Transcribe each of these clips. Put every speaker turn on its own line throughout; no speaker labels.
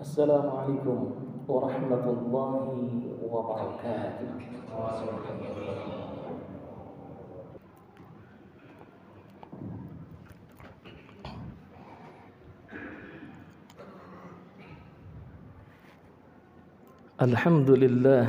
Assalamualaikum warahmatullahi wabarakatuh. Alhamdulillah.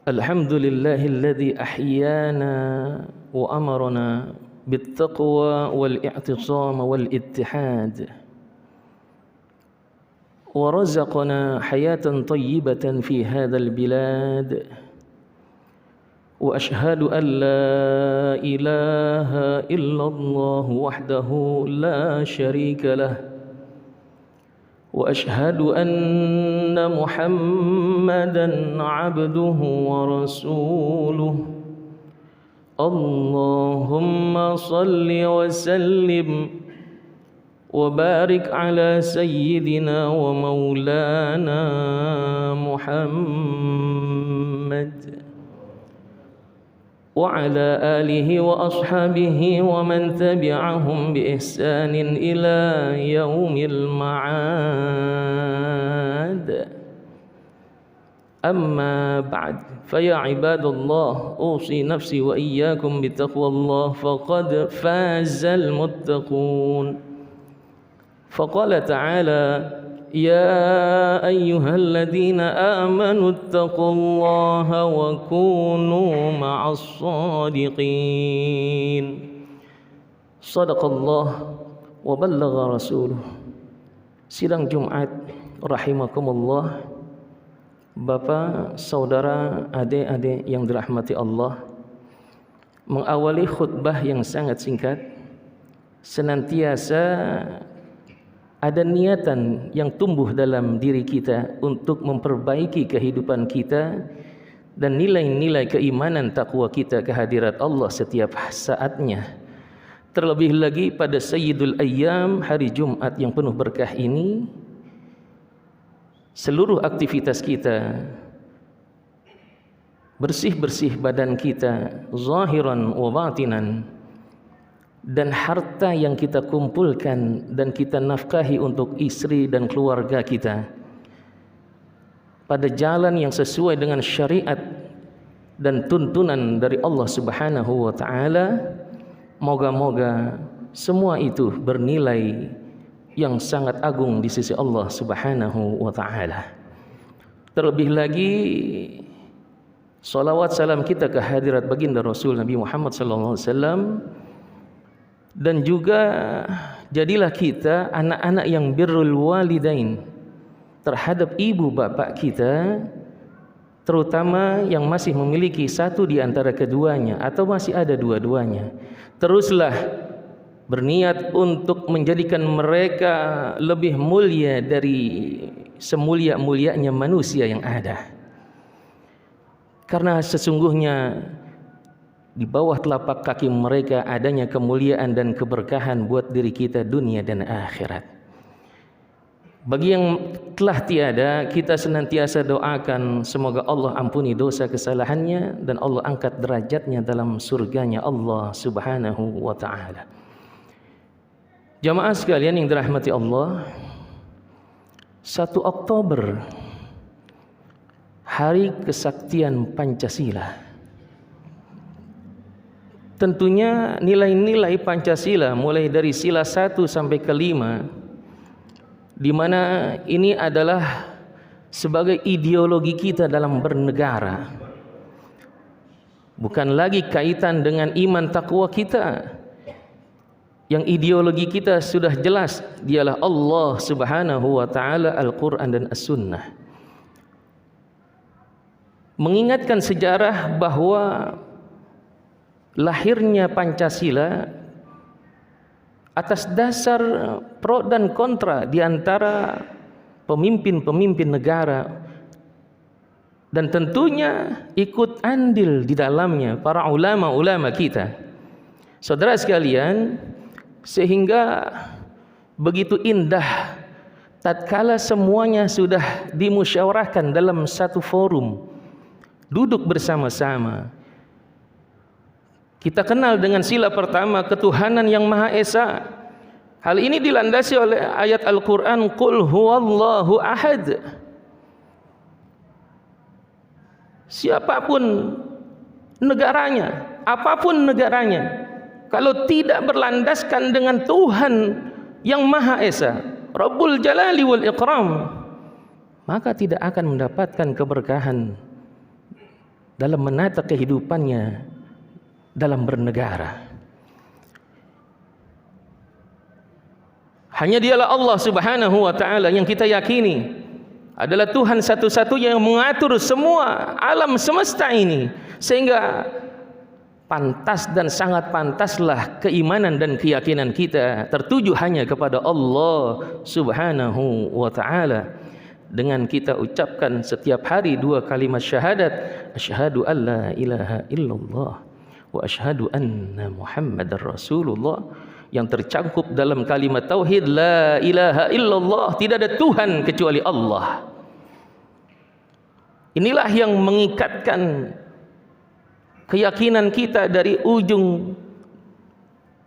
Alhamdulillahilladzi ahyana wa amarna bittaqwa wal i'tisam wal ittihad wa razaqana hayatan tayyibatan fi hadzal bilad wa ashhadu an la ilaha illallah wahdahu la syarika lah wa ashhadu anna Muhammadan abduhu wa rasuluh. Allahumma salli wa sallim wa barik ala sayyidina wa maulana Muhammad wa ala alihi wa ashabihi wa man tabi'ahum bi ihsanin ila yaumil ma'ad. Amma ba'd, fa ya ibadallah, usi nafsi wa iyyakum bi taqwallah faqad fazal muttaqun. Faqala ta'ala يا أيها الذين آمنوا اتقوا الله وكونوا مع الصادقين. صدق الله وبلغ رسوله. Sidang Jumat rahimakumullah, Bapak, saudara, adik-adik yang dirahmati Allah, mengawali khutbah yang sangat singkat, senantiasa ada niatan yang tumbuh dalam diri kita untuk memperbaiki kehidupan kita dan nilai-nilai keimanan takwa kita kehadirat Allah setiap saatnya. Terlebih lagi pada Sayyidul Ayyam, hari Jumat yang penuh berkah ini, seluruh aktivitas kita, bersih-bersih badan kita, zahiran wa batinan, dan harta yang kita kumpulkan dan kita nafkahi untuk istri dan keluarga kita pada jalan yang sesuai dengan syariat dan tuntunan dari Allah Subhanahu wa taala, moga-moga semua itu bernilai yang sangat agung di sisi Allah Subhanahu wa taala. Terlebih lagi salawat salam kita ke hadirat baginda Rasul Nabi Muhammad sallallahu alaihi wasallam. Dan juga jadilah kita anak-anak yang birrul walidain terhadap ibu bapak kita, terutama yang masih memiliki satu di antara keduanya atau masih ada dua-duanya. Teruslah berniat untuk menjadikan mereka lebih mulia dari semulia-mulianya manusia yang ada. Karena sesungguhnya di bawah telapak kaki mereka adanya kemuliaan dan keberkahan buat diri kita dunia dan akhirat. Bagi yang telah tiada, kita senantiasa doakan semoga Allah ampuni dosa kesalahannya dan Allah angkat derajatnya dalam surganya Allah Subhanahu wa ta'ala. Jamaah sekalian yang dirahmati Allah, 1 Oktober, Hari Kesaktian Pancasila. Tentunya nilai-nilai Pancasila mulai dari sila 1 sampai ke 5, di mana ini adalah sebagai ideologi kita dalam bernegara. Bukan lagi kaitan dengan iman takwa kita. Yang ideologi kita sudah jelas, dialah Allah Subhanahu wa taala, Al-Qur'an dan As-Sunnah. Mengingatkan sejarah bahwa lahirnya Pancasila atas dasar pro dan kontra di antara pemimpin-pemimpin negara, dan tentunya ikut andil di dalamnya para ulama-ulama kita. Saudara sekalian, sehingga begitu indah tatkala semuanya sudah dimusyawarahkan dalam satu forum, duduk bersama-sama, Kita kenal dengan sila pertama, ketuhanan yang Maha Esa. Hal ini dilandasi oleh ayat Al-Quran, Qul huwallahu ahad. Siapapun negaranya, apapun negaranya, kalau tidak berlandaskan dengan Tuhan yang Maha Esa, Rabbul Jalali wal Ikram, maka tidak akan mendapatkan keberkahan dalam menata kehidupannya dalam bernegara. Hanya dialah Allah Subhanahu wa ta'ala yang kita yakini adalah Tuhan satu-satunya yang mengatur semua alam semesta ini, sehingga pantas dan sangat pantaslah keimanan dan keyakinan kita tertuju hanya kepada Allah Subhanahu wa ta'ala, dengan kita ucapkan setiap hari 2 kalimat syahadat, asyhadu an la ilaha illallah wa asyhadu anna Muhammadar Rasulullah, yang tercangkup dalam kalimat tauhid la ilaha illallah, tidak ada Tuhan kecuali Allah. Inilah yang mengikatkan keyakinan kita dari ujung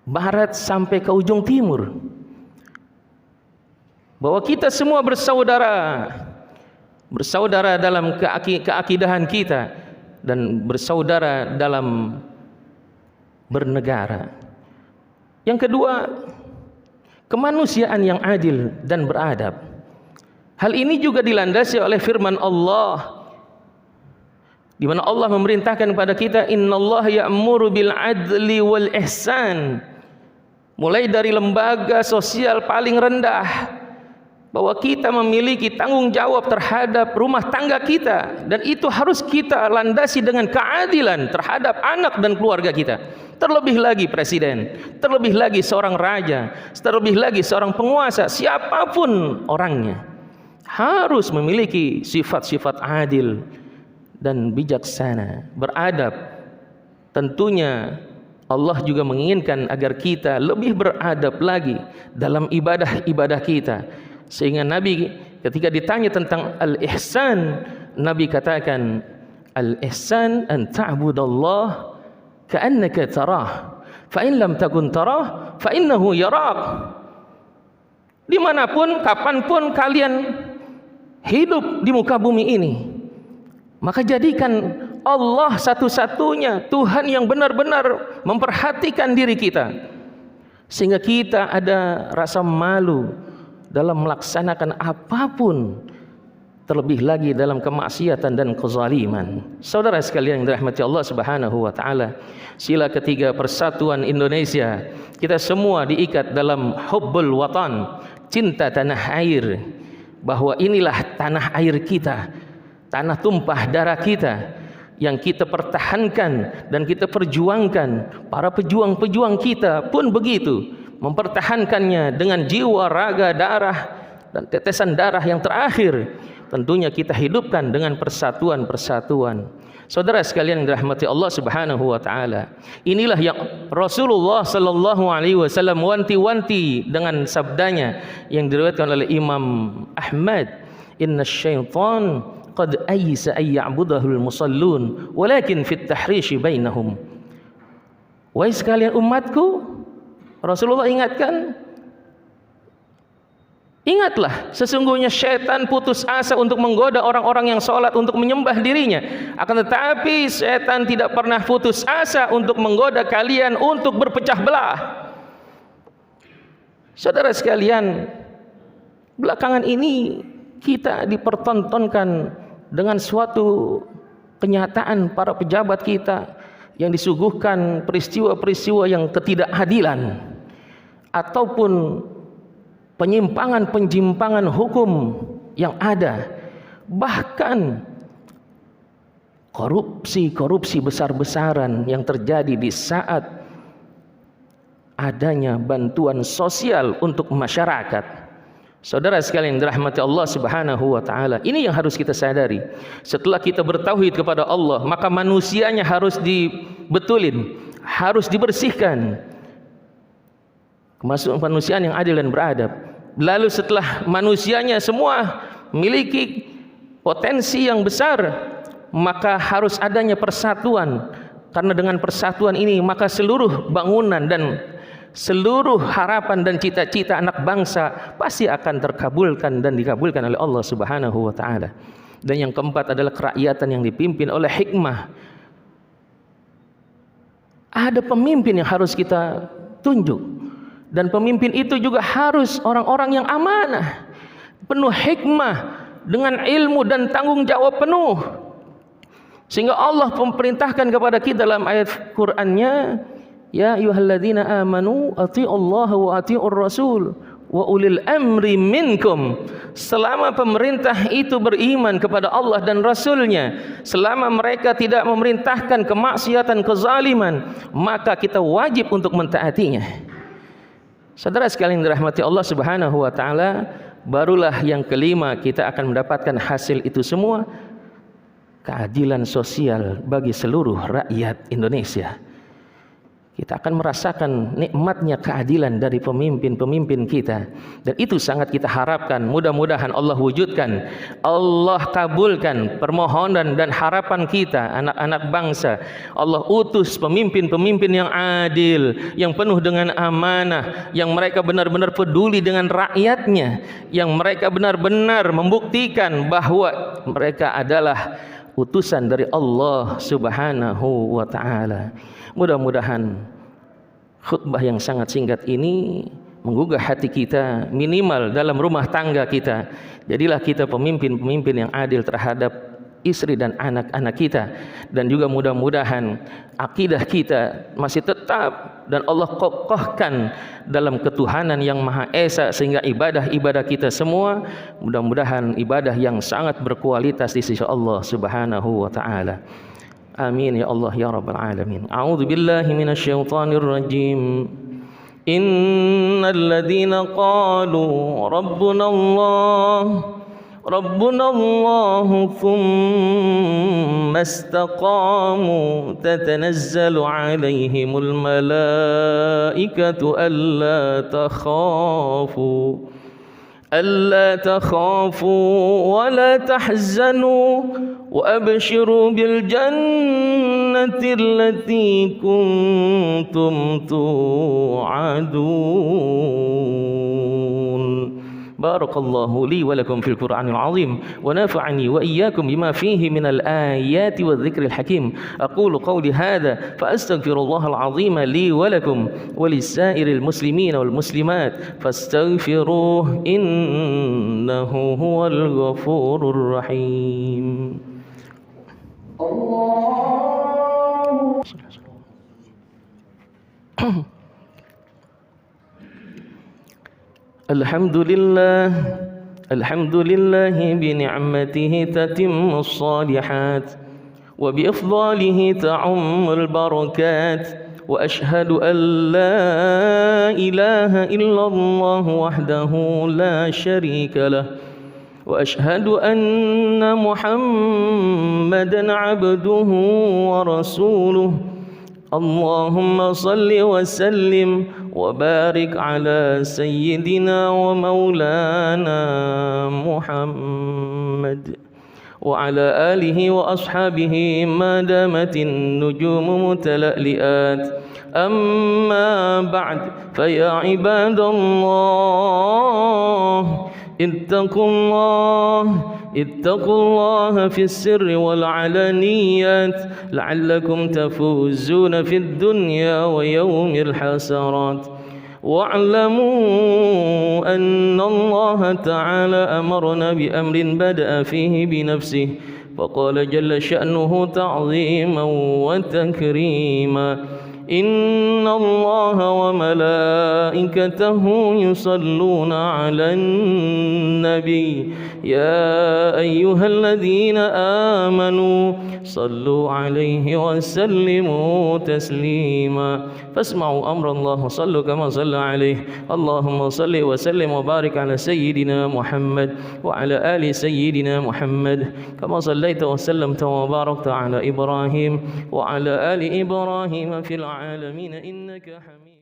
barat sampai ke ujung timur, bahwa kita semua bersaudara dalam keakidahan kita dan bersaudara dalam bernegara. Yang kedua, kemanusiaan yang adil dan beradab. Hal ini juga dilandasi oleh firman Allah, di mana Allah memerintahkan kepada kita, innallaha ya'muru bil adli wal ihsan. Mulai dari lembaga sosial paling rendah, bahwa kita memiliki tanggung jawab terhadap rumah tangga kita, dan itu harus kita landasi dengan keadilan terhadap anak dan keluarga kita. Terlebih lagi presiden, terlebih lagi seorang raja, terlebih lagi seorang penguasa, siapapun orangnya harus memiliki sifat-sifat adil dan bijaksana, beradab. Tentunya Allah juga menginginkan agar kita lebih beradab lagi dalam ibadah-ibadah kita, sehingga Nabi ketika ditanya tentang al-ihsan, Nabi katakan, al-ihsan an ta'budallah ka'annaka tarah, fa in lam takun tarah fa innahu yarak. Dimanapun, kapanpun kalian hidup di muka bumi ini, maka jadikan Allah satu-satunya Tuhan yang benar-benar memperhatikan diri kita, sehingga kita ada rasa malu dalam melaksanakan apapun, terlebih lagi dalam kemaksiatan dan kezaliman. Saudara sekalian yang dirahmati Allah Subhanahu wa ta'ala, sila ketiga persatuan Indonesia, kita semua diikat dalam hubbul watan, cinta tanah air, bahwa inilah tanah air kita, tanah tumpah darah kita, yang kita pertahankan dan kita perjuangkan. Para pejuang-pejuang kita pun begitu, mempertahankannya dengan jiwa, raga, darah, dan tetesan darah yang terakhir tentunya kita hidupkan dengan persatuan-persatuan. Saudara sekalian yang dirahmati Allah Subhanahu wa ta'ala, inilah yang Rasulullah sallallahu alaihi wasallam wanti-wanti dengan sabdanya yang diriwayatkan oleh Imam Ahmad, inna syaitan qad aysa ay ya'budahul musallun walakin fit tahrishi bainahum. Wahai sekalian umatku, Rasulullah ingatkan, ingatlah, sesungguhnya syaitan putus asa untuk menggoda orang-orang yang sholat untuk menyembah dirinya. Akan tetapi syaitan tidak pernah putus asa untuk menggoda kalian untuk berpecah belah. Saudara sekalian, belakangan ini kita dipertontonkan dengan suatu kenyataan para pejabat kita yang disuguhkan peristiwa-peristiwa yang ketidakadilan ataupun penyimpangan hukum yang ada, bahkan korupsi besar-besaran yang terjadi di saat adanya bantuan sosial untuk masyarakat. Saudara sekalian dirahmati Allah Subhanahu wa ta'ala, ini yang harus kita sadari. Setelah kita bertauhid kepada Allah, maka manusianya harus dibetulin, harus dibersihkan, kemanusiaan yang adil dan beradab. Lalu setelah manusianya semua memiliki potensi yang besar, maka harus adanya persatuan Karena dengan persatuan ini maka seluruh bangunan dan seluruh harapan dan cita-cita anak bangsa pasti akan terkabulkan dan dikabulkan oleh Allah Subhanahu wa taala. Dan yang keempat adalah kerakyatan yang dipimpin oleh hikmah. Ada pemimpin yang harus kita tunjuk, dan pemimpin itu juga harus orang-orang yang amanah, penuh hikmah, dengan ilmu dan tanggung jawab penuh. Sehingga Allah memerintahkan kepada kita dalam ayat Qur'annya, ya ayyuhalladzina amanu athi'ullaha wa athi'ur rasul wa ulil amri minkum. Selama pemerintah itu beriman kepada Allah dan Rasulnya, selama mereka tidak memerintahkan kemaksiatan, kezaliman, maka kita wajib untuk mentaatinya. Saudara sekalian dirahmati Allah Subhanahu wa taala, barulah yang kelima kita akan mendapatkan hasil itu semua, keadilan sosial bagi seluruh rakyat Indonesia. Kita akan merasakan nikmatnya keadilan dari pemimpin-pemimpin kita, dan itu sangat kita harapkan. Mudah-mudahan Allah wujudkan, Allah kabulkan permohonan dan harapan kita anak-anak bangsa. Allah utus pemimpin-pemimpin yang adil, yang penuh dengan amanah, yang mereka benar-benar peduli dengan rakyatnya, yang mereka benar-benar membuktikan bahwa mereka adalah utusan dari Allah Subhanahu wa taala. Mudah-mudahan khutbah yang sangat singkat ini menggugah hati kita, minimal dalam rumah tangga kita. Jadilah kita pemimpin-pemimpin yang adil terhadap istri dan anak-anak kita, dan juga mudah-mudahan akidah kita masih tetap dan Allah kokohkan dalam ketuhanan yang Maha Esa, sehingga ibadah-ibadah kita semua mudah-mudahan ibadah yang sangat berkualitas di sisi Allah Subhanahu wa taala. Amin ya Allah ya rabbal alamin. A'udzu billahi minasyaitonir rajim. Innal ladzina qalu rabbuna Allah thumma istaqamu tatanazzalu alaihimul malaikatu ألا تخافوا ولا تحزنوا وأبشروا بالجنة التي كنتم توعدون. بارك الله لي ولكم في القرآن العظيم ونفعني وإياكم بما فيه من الآيات والذكر الحكيم. أقول قولي هذا فأستغفر الله العظيم لي ولكم ولسائر المسلمين والمسلمات فاستغفروه إنه هو الغفور الرحيم. الحمد لله بنعمته تتم الصالحات وبإفضاله تعم البركات وأشهد أن لا إله إلا الله وحده لا شريك له وأشهد أن محمدا عبده ورسوله. اللهم صل وسلم وبارك على سيدنا ومولانا محمد وعلى آله وأصحابه ما دامت النجوم متلألئات. أما بعد فيا عباد الله اتقوا الله في السر والعلانيات لعلكم تفوزون في الدنيا ويوم الحسرات. واعلموا أن الله تعالى أمرنا بأمر بدأ فيه بنفسه فقال جل شأنه تعظيما وتكريما إن الله وملائكته يصلون على النبي يا أيها الذين آمنوا صلوا عليه وسلموا تسليما. فاسمعوا أمر الله صلوا كما صلى عليه. اللهم صل وسلم وبارك على سيدنا محمد وعلى آل سيدنا محمد كما صليت وسلمت وباركت على إبراهيم وعلى آل إبراهيم في العالمين إنك حميد.